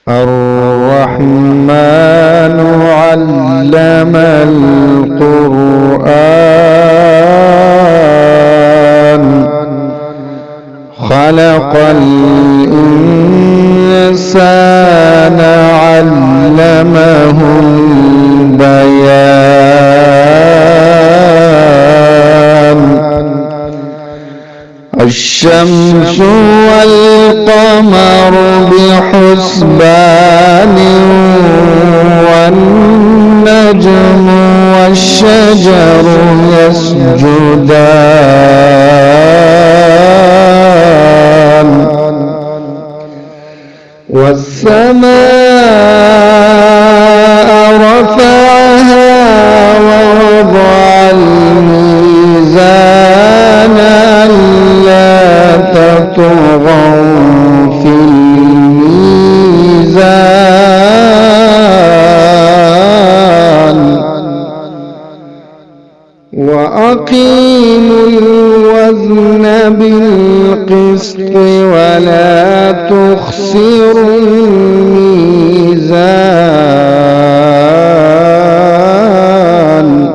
الرحمن علم القرآن خلق الإنسان علمه البيان الشمس والقمر بحسبان والنجم والشجر يسجدان والسماء رفعها ووضع الميزان ألا تطغوا في الميزان وأقيموا الوزن بالقسط ولا تخسروا الميزان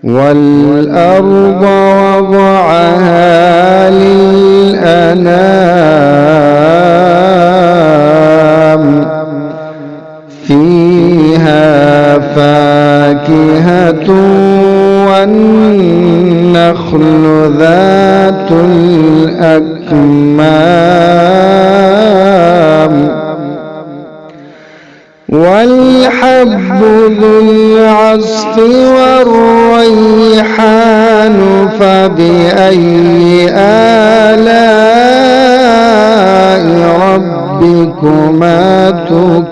والأرض وضعها للأنام فيها فاكهة والنخل ذات الأكمام والحب ذو العصف والريحان فبأي آلاء ربكما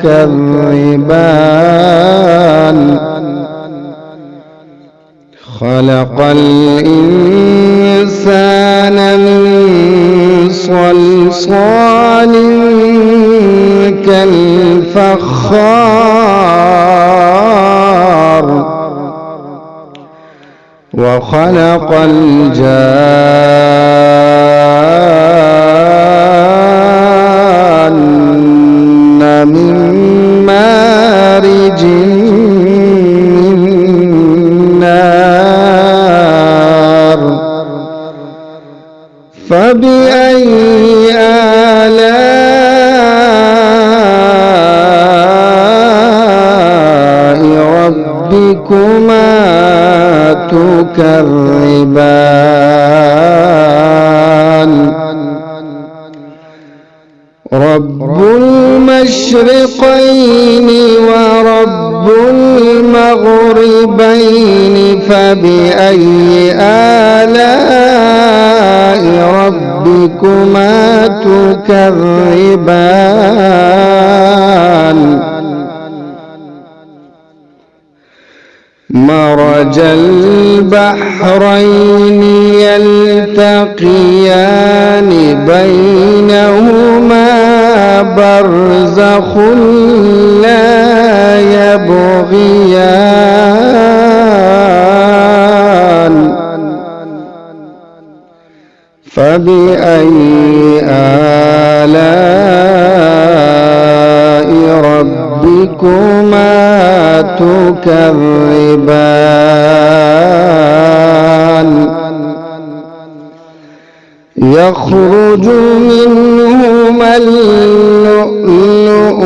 تكذبان خلق الإنسان من صلصال كالفخار وخلق الجان من مارج من نار فبأي آلاء ربكما تكذبان رب المشرقين ورب المغربين فبأي آلاء ربكما تكذبان مرج البحرين يلتقيان بينهما برزخ لا يبغيان فبأي آلاء ربكما تكذبان يخرج منهما اللؤلؤ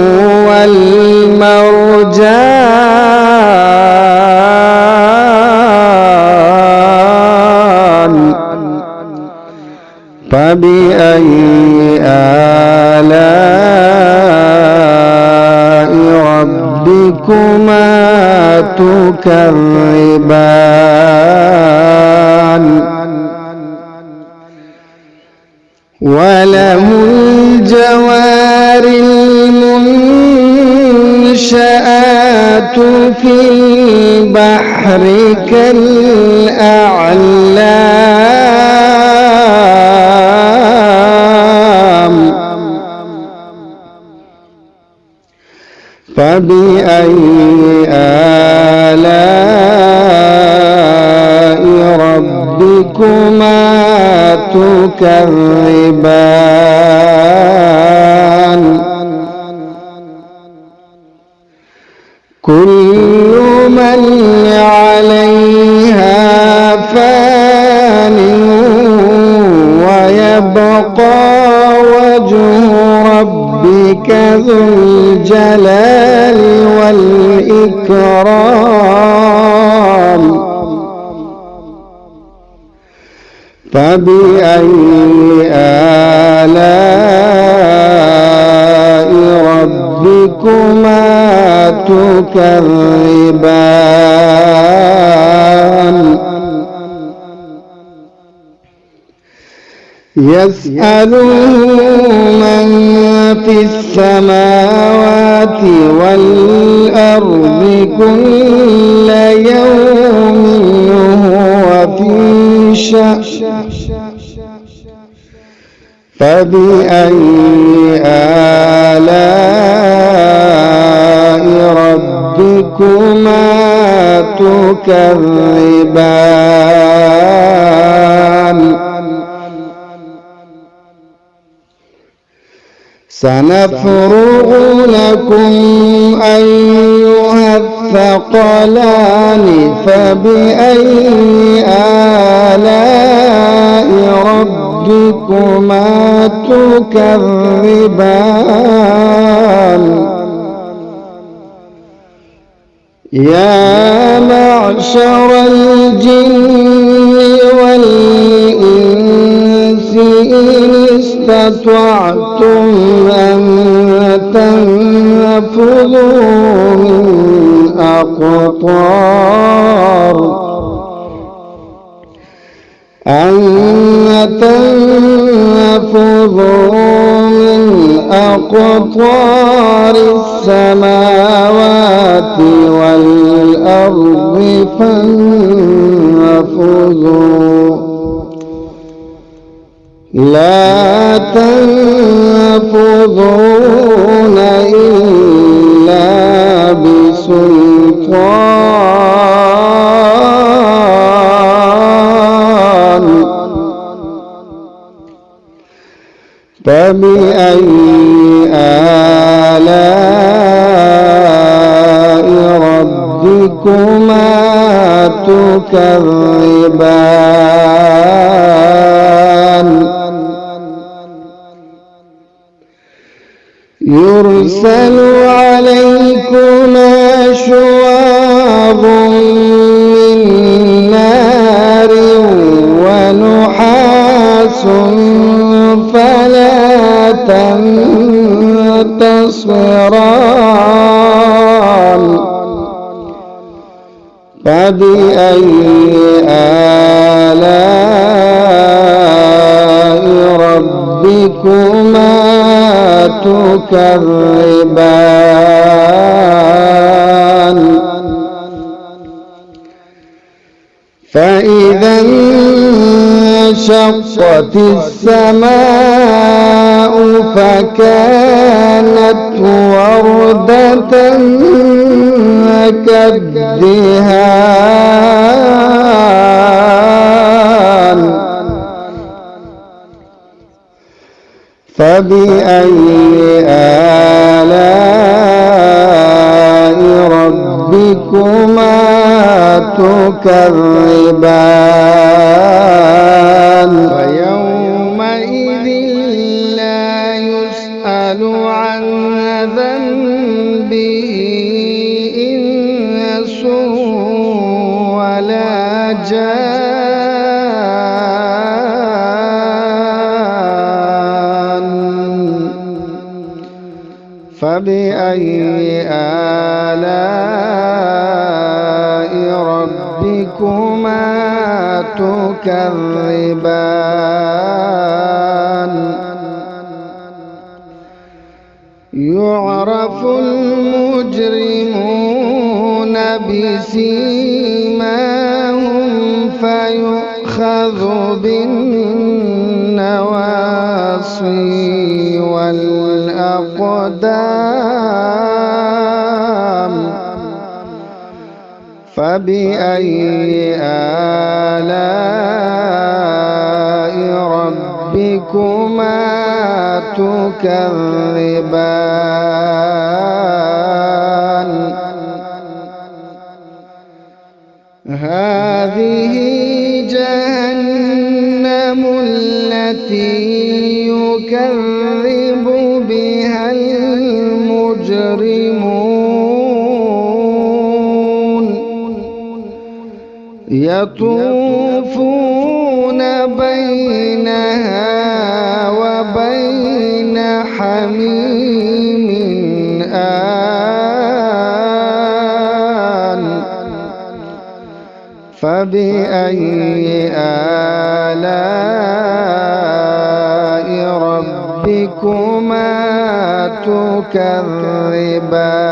والمرجان فبأي آلاء ربكما تكذبان وله الجوار المنشآت في البحر كالأعلام فبأي آلاء ربكما تكذبان ربك ذو الجلال والإكرام فبأي آلاء ربكما تكذبان يسأله من في السماوات والأرض كل يوم هو في شأن فبأي آلاء ربكما تكذبان سنفرغ لكم أيها الثقلان فبأي آلاء ربكما تكذبان يا معشر الجن والإنس إن استطعتم أن تنفذوا من أقطار السماوات والأرض فانفذوا لا تنفذون إلا بسلطان فبأي آلاء ربكما تكذبان يرسل عليكما شواظ من نار ونحاس فلا تنتصران فبأي آلاء ربكما تكذبان فإذا انشقت السماء فكانت وردة كالدهان فبأي آلاء ربكما تكذبان فيومئذ لا يسأل عن ذنبه إنس ولا جان فبأي آلاء ربكما تكذبان يعرف المجرمون بسيماهم فيؤخذ بالنواصي والأقدام فبأي آلاء ربكما تكذبان هذه جهنم التي يكذب بها يطوفون بينها وبين حميم آن فبأي آلاء ربكما تكذبان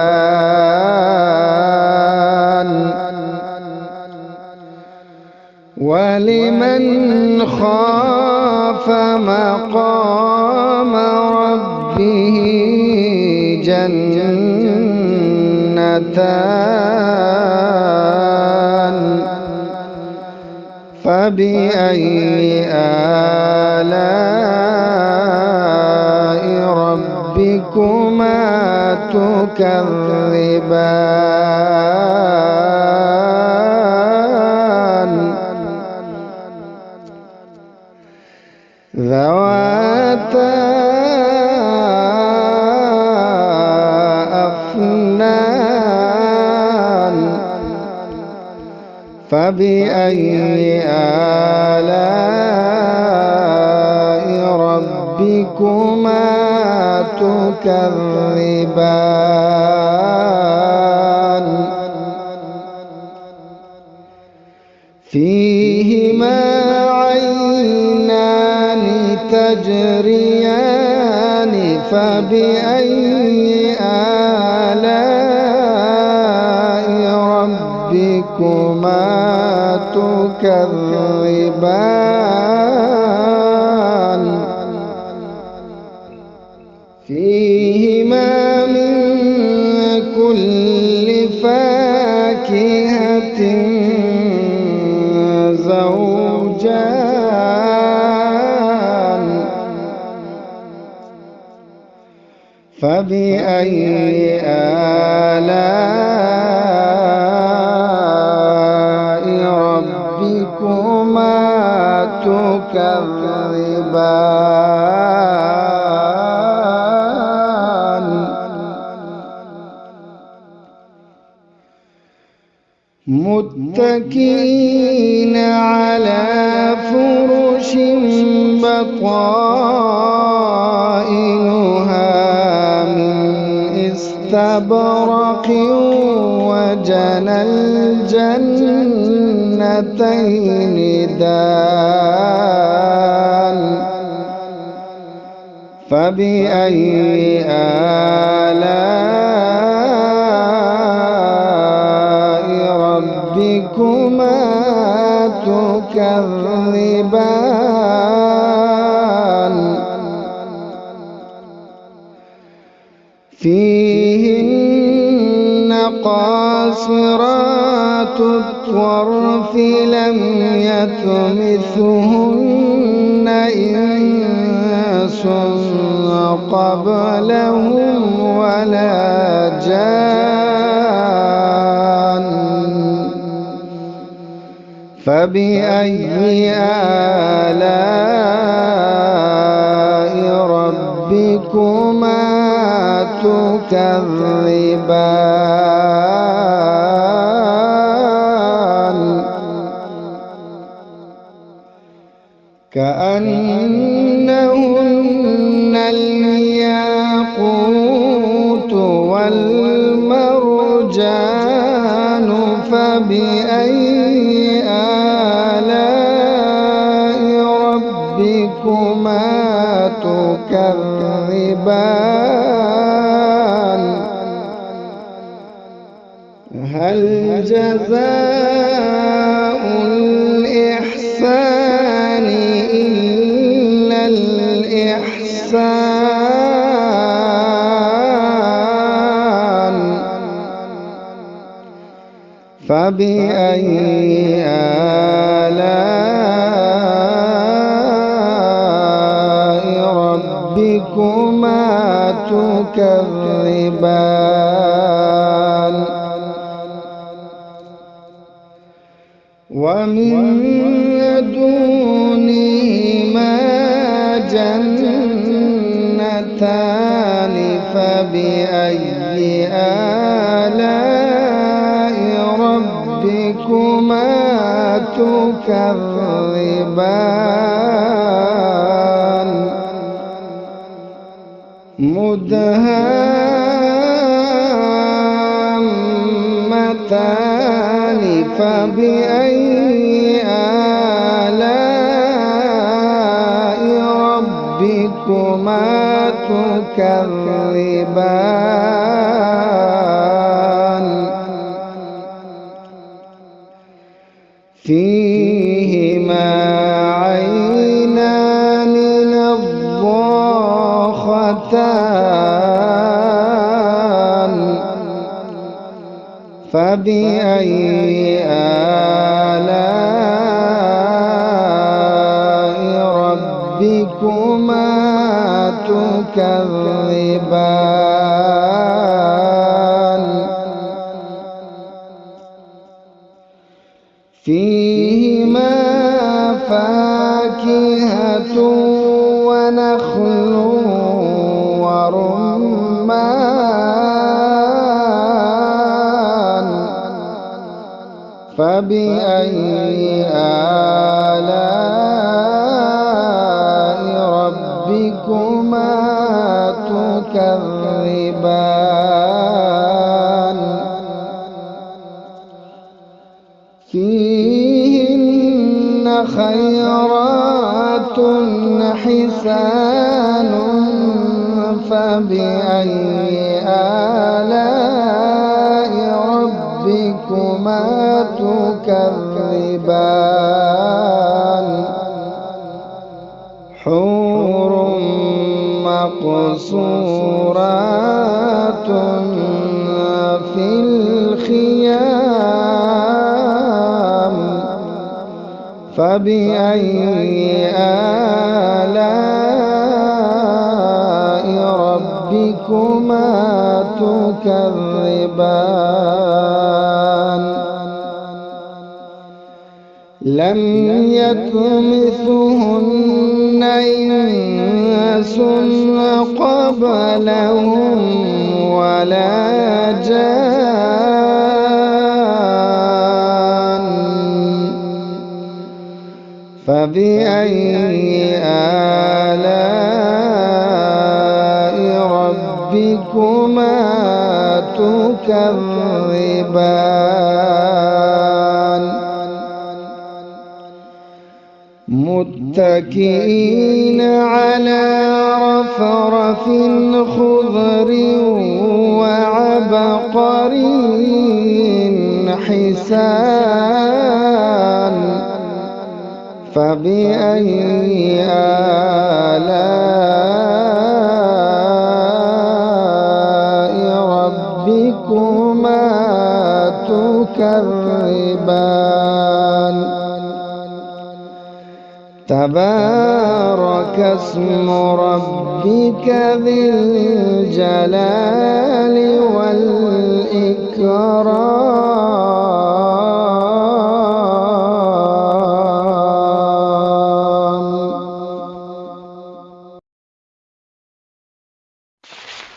ولمن خاف مقام ربه جنتان فبأي آلاء ربكما تكذبان ذواتا أفنان فبأي آلاء ربكما تكذبان فيهما عينان تجريان فبأي آلاء ربكما تكذبان فيهما من كل فاكهة زوجان فبأي آلاء ربكما تكذبان متكئين على فرش بطائنها من استبرق وجنى الجنتين دان فبأي آلاء ربكما تكذبان فيهن قاصرات الطرف لم يطمثهن إنس قبلهم ولا جان فبأي آلاء ربكما تكذبان كأنهن الياقوت والمرجان فبأي آلاء ربكما تكذبان هل جزاء الإحسان إلا الإحسان فبأي آلاء ربكما تكذبان ومن دونهما جنتان فبأي آلاء ربكما تكذبان مدهامتان فبأي آلاء ربكما تكذبان فيهما عينان نضاختان فبأي آلاء ربكما تكذبان فيهما فاكهة ونخل ورمان فبأي آلاء ربكما تكذبان فيهن خيرات حسان فبأي آلاء ربكما تكذبان حور مقصورات في الخيام فبأي آلاء ربكما تكذبان لم يطمثهن إنس قبلهم ولا جان فبأي آلاء ربكما تكذبان متكئين على رفرف خضر وعبقري حسان فبأي آلاء ربكما تكذبان تبارك اسم ربك ذي الجلال والإكرام.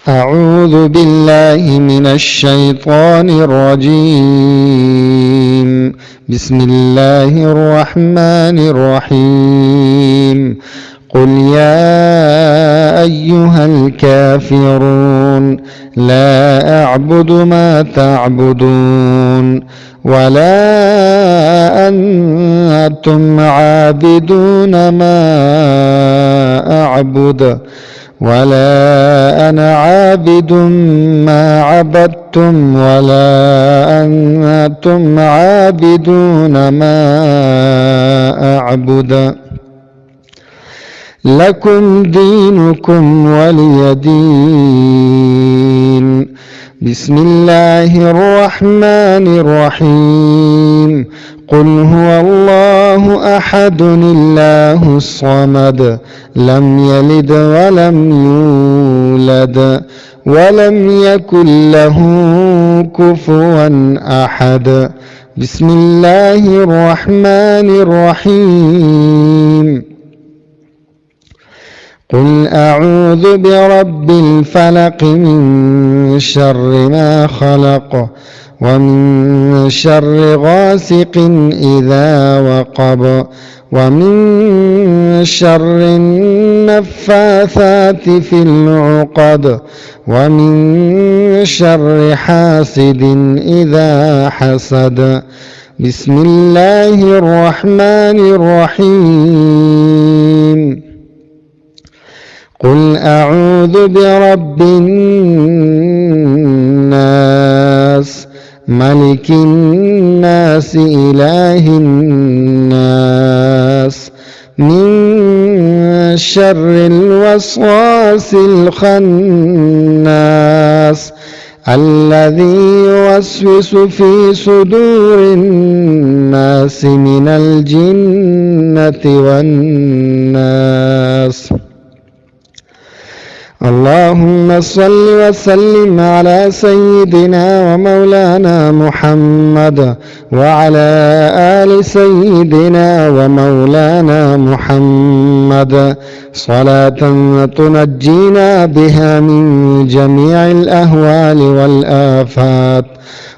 أعوذ بالله من الشيطان الرجيم. بسم الله الرحمن الرحيم. قل يا أيها الكافرون لا أعبد ما تعبدون ولا أنتم عابدون ما أعبد ولا أنا عابد ما عبدتم ولا أنتم عابدون ما أعبد لكم دينكم ولي دين. بسم الله الرحمن الرحيم. قل هو الله أحد الله الصمد لم يلد ولم يولد ولم يكن له كفوا أحد. بسم الله الرحمن الرحيم. قل أعوذ برب الفلق من شر ما خلق ومن شر غاسق إذا وقب ومن شر النفاثات في العقد ومن شر حاسد إذا حسد. بسم الله الرحمن الرحيم. قل أعوذ برب الناس ملك الناس إله الناس من شر الوسواس الخناس الذي يوسوس في صدور الناس من الجنة والناس. اللهم صل وسلم على سيدنا ومولانا محمد وعلى آل سيدنا ومولانا محمد صلاة تنجينا بها من جميع الأهوال والآفات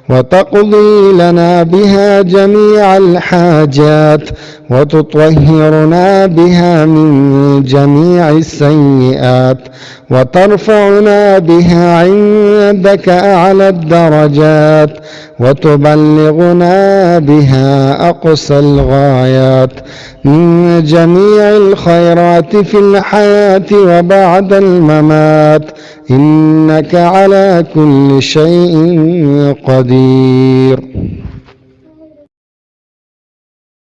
وتقضي لنا بها جميع الحاجات وتطهرنا بها من جميع السيئات وترفعنا بها عندك أعلى الدرجات وتبلغنا بها أقصى الغايات من جميع الخيرات في الحياة وبعد الممات إنك على كل شيء قدير.